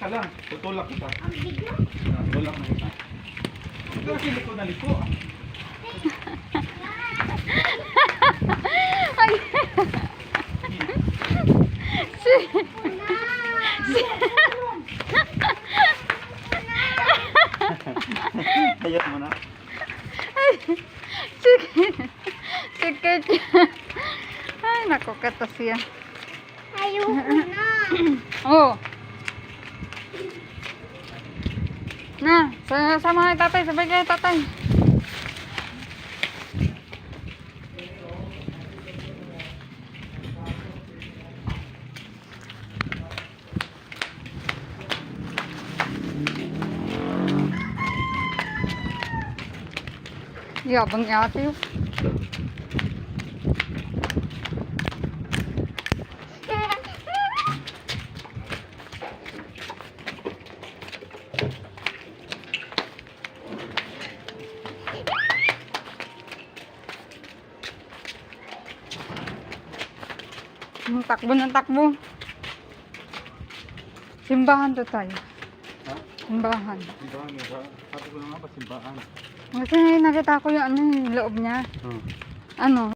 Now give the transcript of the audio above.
ka lang. Tutulak kita. Ang bigla. Tulak na kita. Ito kasi liko na liko. Ay. Si. Hayat mo na. Sige. Sige. Ay, naku, katas yan. Ayoko na. Oh. Na, sama kay tatay, sabay kay tatay. Yabang ni ate yun. Takbo ng takbo. Simbahan to tayo. Ha? Simbahan. Simbahan mo ba? Sabi ko na nga ba simbahan? Kasi nakita ko yung ano, yung loob niya. Hmm. Ano?